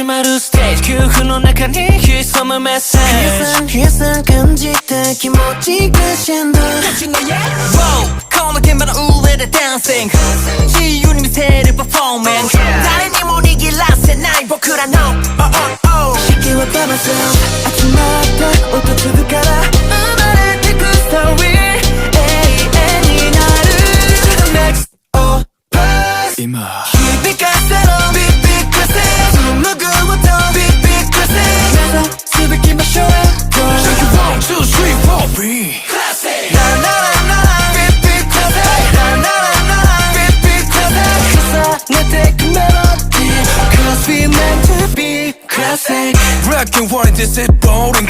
まるステージ恐怖の中に潜むメッセージ冷さん感じた気持ちがしんどいこの現場の上でダンシング自由に見せるパフォーマンス誰にも握らせない僕らの式はババさん集まった音粒から生まれてくストーリー永遠になる To the next opus 今響かせろビッビックセ紡ぐ音ビッビックセ目指すべき場所へ Go One, two, three, four, beclasic ララララビッビックセララララビッビックセ重ねてくメロディー Cause we meant to be classic Rock and roll this is boring